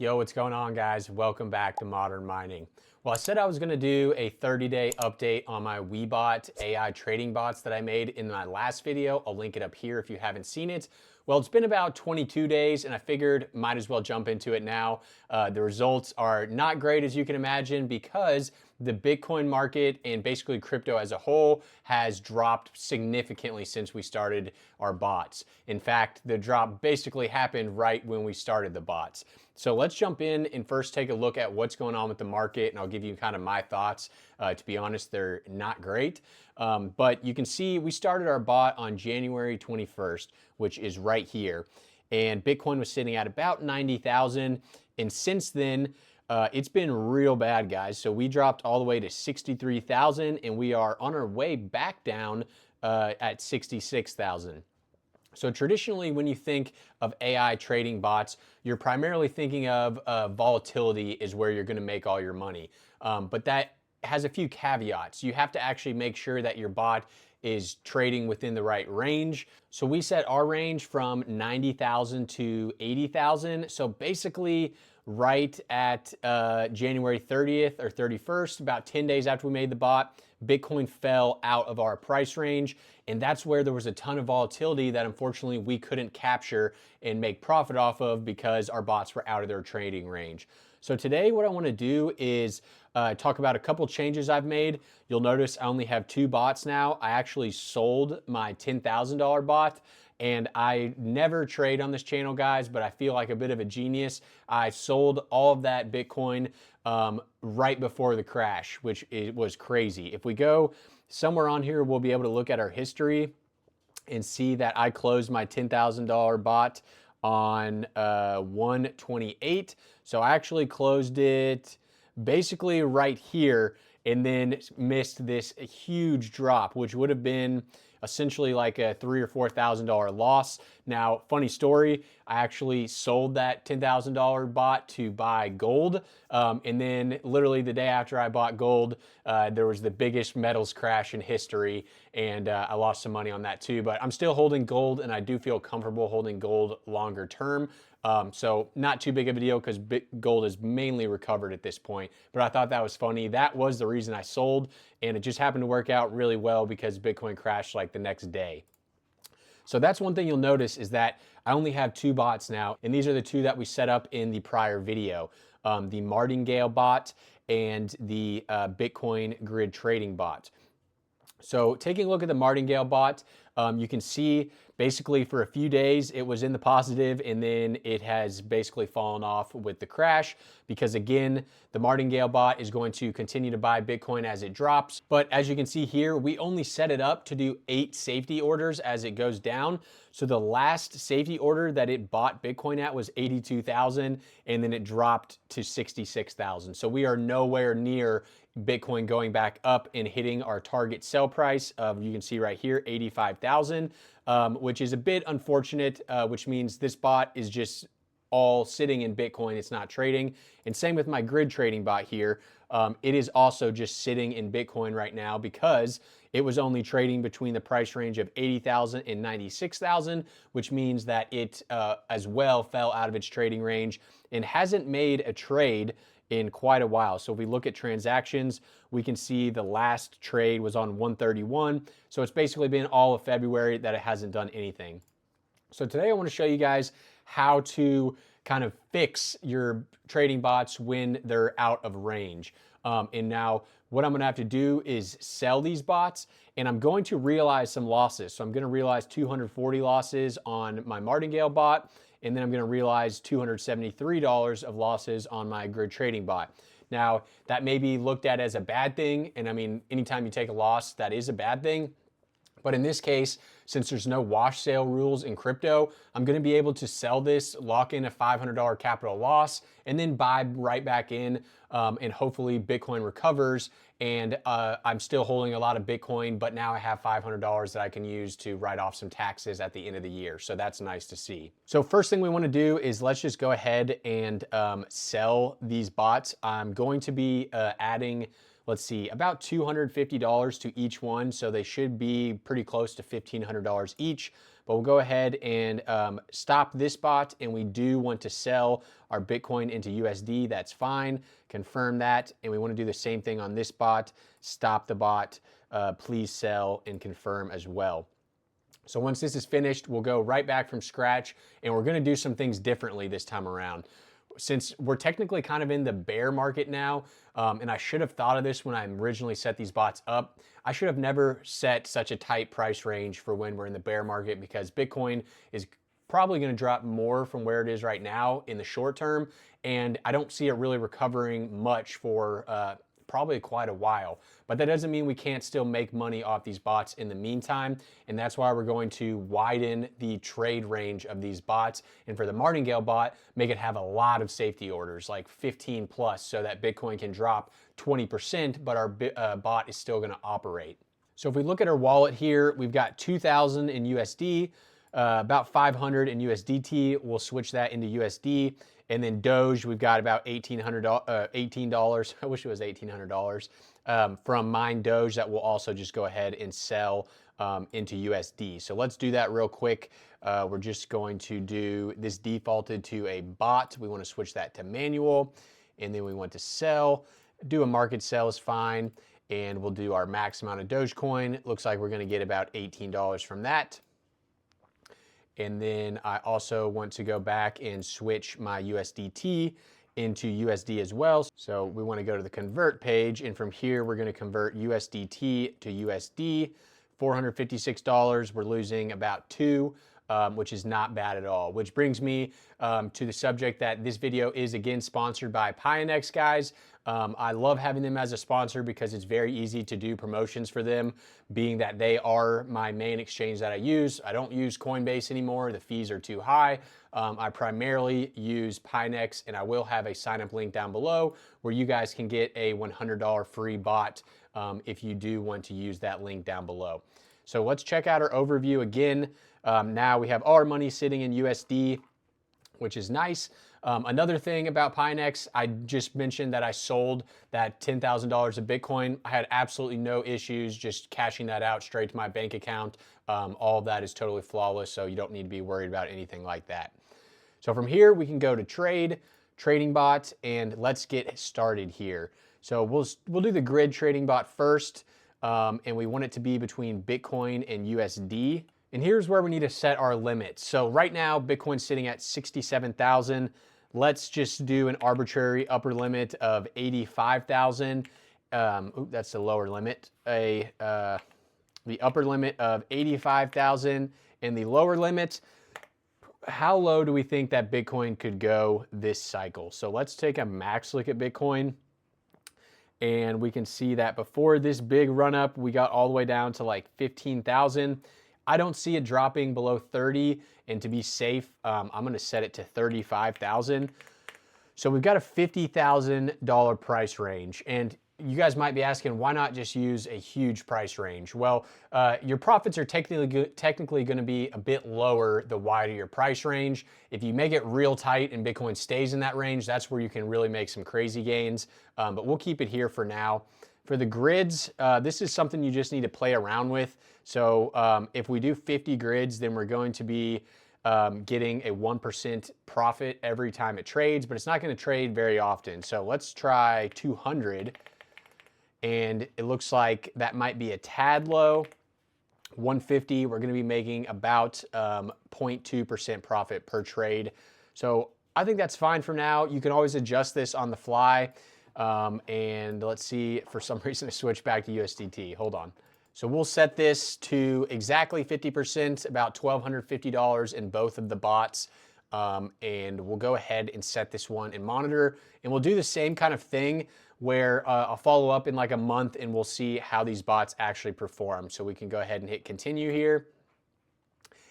Yo, what's going on, guys? Welcome back to Modern Mining. Well, I said I was going to do a 30-day update on my Webot AI trading bots that I made in my last video. I'll link it up here if you haven't seen it. Well, it's been about 22 days, and I figured might as well jump into it now. The results are not great, as you can imagine, because the Bitcoin market and basically crypto as a whole has dropped significantly since we started our bots. In fact, the drop basically happened right when we started the bots. So let's jump in and first take a look at what's going on with the market, and I'll give you kind of my thoughts. To be honest, they're not great. But you can see we started our bot on January 21st, which is right here. And Bitcoin was sitting at about 90,000. And since then, it's been real bad, guys. So we dropped all the way to 63,000, and we are on our way back down at 66,000. So traditionally, when you think of AI trading bots, you're primarily thinking of volatility is where you're going to make all your money. But that has a few caveats. You have to actually make sure that your bot is trading within the right range. So we set our range from 90,000 to 80,000. So basically right at January 30th or 31st, about 10 days after we made the bot, Bitcoin fell out of our price range. And that's where there was a ton of volatility that unfortunately we couldn't capture and make profit off of because our bots were out of their trading range. So today what I want to do is talk about a couple changes I've made. You'll notice I only have 2 bots now. I actually sold my $10,000 bot, and I never trade on this channel, guys, but I feel like a bit of a genius. I sold all of that Bitcoin right before the crash, which was crazy. If we go somewhere on here, we'll be able to look at our history and see that I closed my $10,000 bot on 1/28. So I actually closed it basically right here and then missed this huge drop, which would have been essentially like a $3,000 or $4,000 loss. Now, funny story, I actually sold that $10,000 bot to buy gold. And then literally the day after I bought gold, there was the biggest metals crash in history, and I lost some money on that too. But I'm still holding gold, and I do feel comfortable holding gold longer term. So not too big of a deal because gold is mainly recovered at this point. But I thought that was funny. That was the reason I sold, and it just happened to work out really well because Bitcoin crashed like the next day. So that's one thing you'll notice is that I only have 2 bots now, and these are the 2 that we set up in the prior video. The Martingale bot and the Bitcoin grid trading bot. So taking a look at the Martingale bot, you can see basically for a few days it was in the positive, and then it has basically fallen off with the crash because, again, the Martingale bot is going to continue to buy Bitcoin as it drops. But as you can see here, we only set it up to do 8 safety orders as it goes down. So the last safety order that it bought Bitcoin at was 82,000, and then it dropped to 66,000. So we are nowhere near Bitcoin going back up and hitting our target sell price of, you can see right here, 85,000, which is a bit unfortunate, which means this bot is just all sitting in Bitcoin. It's not trading. And same with my grid trading bot here. It is also just sitting in Bitcoin right now because it was only trading between the price range of 80,000 and 96,000, which means that it as well fell out of its trading range and hasn't made a trade in quite a while. So if we look at transactions, we can see the last trade was on 1/31. So it's basically been all of February that it hasn't done anything. So today I want to show you guys how to kind of fix your trading bots when they're out of range. And now what I'm going to have to do is sell these bots, and I'm going to realize some losses. So I'm going to realize 240 losses on my Martingale bot, and then I'm going to realize $273 of losses on my grid trading bot. Now, that may be looked at as a bad thing, and I mean, anytime you take a loss, that is a bad thing. But in this case, since there's no wash sale rules in crypto, I'm going to be able to sell this, lock in a $500 capital loss, and then buy right back in, and hopefully Bitcoin recovers. And I'm still holding a lot of Bitcoin, but now I have $500 that I can use to write off some taxes at the end of the year. So that's nice to see. So first thing we want to do is let's just go ahead and sell these bots. I'm going to be adding, let's see, about $250 to each one. So they should be pretty close to $1,500 each. but we'll go ahead and stop this bot, and we do want to sell our Bitcoin into USD. That's fine. Confirm that, and we want to do the same thing on this bot. Stop the bot, please sell, and confirm as well. So once this is finished, we'll go right back from scratch, and we're going to do some things differently this time around. Since we're technically kind of in the bear market now, and I should have thought of this when I originally set these bots up, I should have never set such a tight price range for when we're in the bear market, because Bitcoin is probably going to drop more from where it is right now in the short term, and I don't see it really recovering much for probably quite a while. But that doesn't mean we can't still make money off these bots in the meantime, and that's why we're going to widen the trade range of these bots, and for the Martingale bot, make it have a lot of safety orders, like 15 plus, so that Bitcoin can drop 20%, but our bot is still going to operate. So if we look at our wallet here, we've got 2,000 in USD, about 500 in USDT. We'll switch that into USD. And then Doge, we've got about $18. I wish it was $1,800 from Mine Doge that we'll also just go ahead and sell into USD. So let's do that real quick. We're just going to do this defaulted to a bot. We want to switch that to manual, and then we want to sell. Do a market sell is fine, and we'll do our max amount of Dogecoin. It looks like we're going to get about $18 from that. And then I also want to go back and switch my USDT into USD as well. So we want to go to the convert page, and from here we're going to convert USDT to USD. $456, we're losing about $2, which is not bad at all. Which brings me to the subject that this video is again sponsored by Pionex, guys. I love having them as a sponsor because it's very easy to do promotions for them, being that they are my main exchange that I use. I don't use Coinbase anymore. The fees are too high. I primarily use Pionex, and I will have a sign up link down below where you guys can get a $100 free bot if you do want to use that link down below. So let's check out our overview again. Now we have all our money sitting in USD, which is nice. Another thing about Pionex, I just mentioned that I sold that $10,000 of Bitcoin. I had absolutely no issues just cashing that out straight to my bank account. All of that is totally flawless, so you don't need to be worried about anything like that. So from here, we can go to trading bot, and let's get started here. So we'll do the grid trading bot first, and we want it to be between Bitcoin and USD. And here's where we need to set our limits. So right now, Bitcoin's sitting at 67,000. Let's just do an arbitrary upper limit of 85,000. That's the lower limit. The upper limit of 85,000 and the lower limit, how low do we think that Bitcoin could go this cycle? So let's take a max look at Bitcoin. And we can see that before this big run up, we got all the way down to like 15,000. I don't see it dropping below 30, and to be safe, I'm going to set it to 35,000. So we've got a $50,000 price range, and you guys might be asking, why not just use a huge price range? Well, your profits are technically going to be a bit lower the wider your price range. If you make it real tight and Bitcoin stays in that range, that's where you can really make some crazy gains, but we'll keep it here for now. For the grids, this is something you just need to play around with. So if we do 50 grids, then we're going to be getting a 1% profit every time it trades, but it's not going to trade very often. So let's try 200, and it looks like that might be a tad low. 150, we're going to be making about 0.2% profit per trade. So I think that's fine for now. You can always adjust this on the fly. And let's see, for some reason I switched back to USDT. Hold on. So we'll set this to exactly 50%, about $1,250 in both of the bots. And we'll go ahead and set this one and monitor. And we'll do the same kind of thing where I'll follow up in like a month and we'll see how these bots actually perform. So we can go ahead and hit continue here.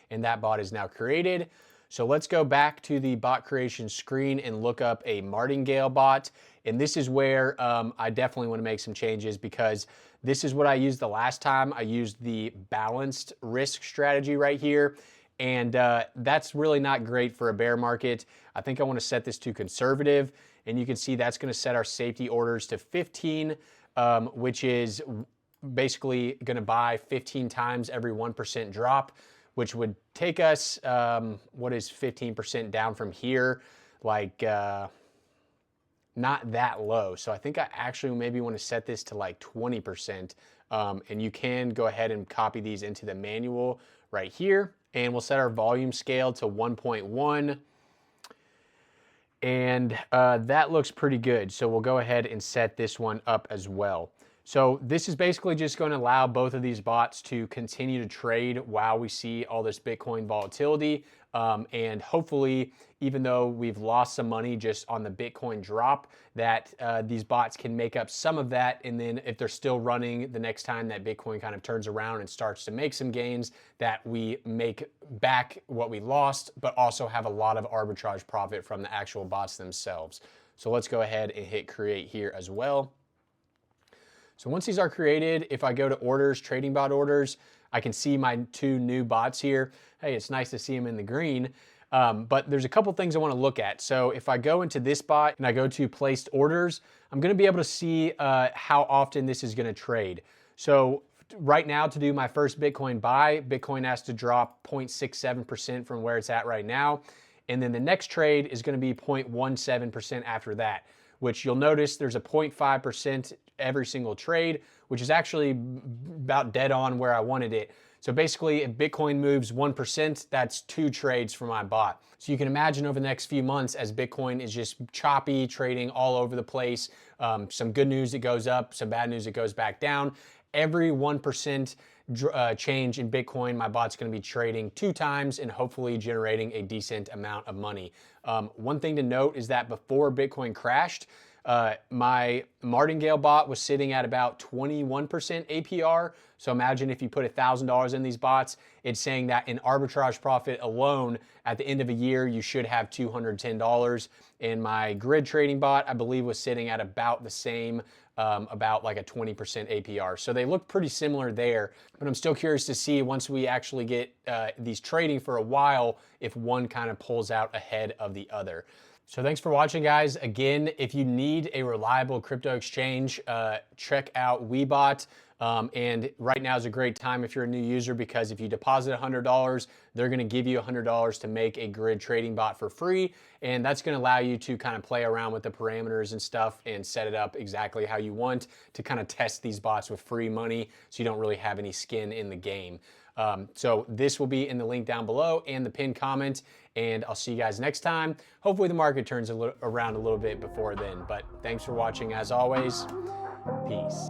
And that bot is now created. So let's go back to the bot creation screen and look up a Martingale bot. And this is where I definitely want to make some changes, because this is what I used the last time. I used the balanced risk strategy right here. And that's really not great for a bear market. I think I want to set this to conservative. And you can see that's going to set our safety orders to 15, which is basically going to buy 15 times every 1% drop, which would take us, what is 15% down from here? Like, not that low. So I think I actually maybe want to set this to like 20%. And you can go ahead and copy these into the manual right here. And we'll set our volume scale to 1.1. And that looks pretty good. So we'll go ahead and set this one up as well. So this is basically just going to allow both of these bots to continue to trade while we see all this Bitcoin volatility. And hopefully, even though we've lost some money just on the Bitcoin drop, that these bots can make up some of that. And then if they're still running the next time that Bitcoin kind of turns around and starts to make some gains, that we make back what we lost, but also have a lot of arbitrage profit from the actual bots themselves. So let's go ahead and hit create here as well. So once these are created, if I go to orders, trading bot orders, I can see my two new bots here. Hey, it's nice to see them in the green, but there's a couple things I want to look at. So if I go into this bot and I go to placed orders, I'm going to be able to see how often this is going to trade. So right now, to do my first Bitcoin buy, Bitcoin has to drop 0.67% from where it's at right now. And then the next trade is going to be 0.17% after that, which you'll notice there's a 0.5% every single trade, which is actually about dead on where I wanted it. So basically, if Bitcoin moves 1%, that's 2 trades for my bot. So you can imagine over the next few months, as Bitcoin is just choppy, trading all over the place, some good news that goes up, some bad news that goes back down. Every 1% change in Bitcoin, my bot's going to be trading 2 times and hopefully generating a decent amount of money. One thing to note is that before Bitcoin crashed, my Martingale bot was sitting at about 21% APR. So imagine if you put $1,000 in these bots, it's saying that in arbitrage profit alone, at the end of a year, you should have $210. And my grid trading bot, I believe, was sitting at about the same, about like a 20% APR. So they look pretty similar there, but I'm still curious to see once we actually get these trading for a while, if one kind of pulls out ahead of the other. So thanks for watching, guys. Again, if you need a reliable crypto exchange, check out Webot. And right now is a great time if you're a new user, because if you deposit $100, they're going to give you $100 to make a grid trading bot for free. And that's going to allow you to kind of play around with the parameters and stuff and set it up exactly how you want to kind of test these bots with free money, so you don't really have any skin in the game. So this will be in the link down below and the pinned comment, and I'll see you guys next time. Hopefully the market turns around a little bit before then, but thanks for watching as always. Peace.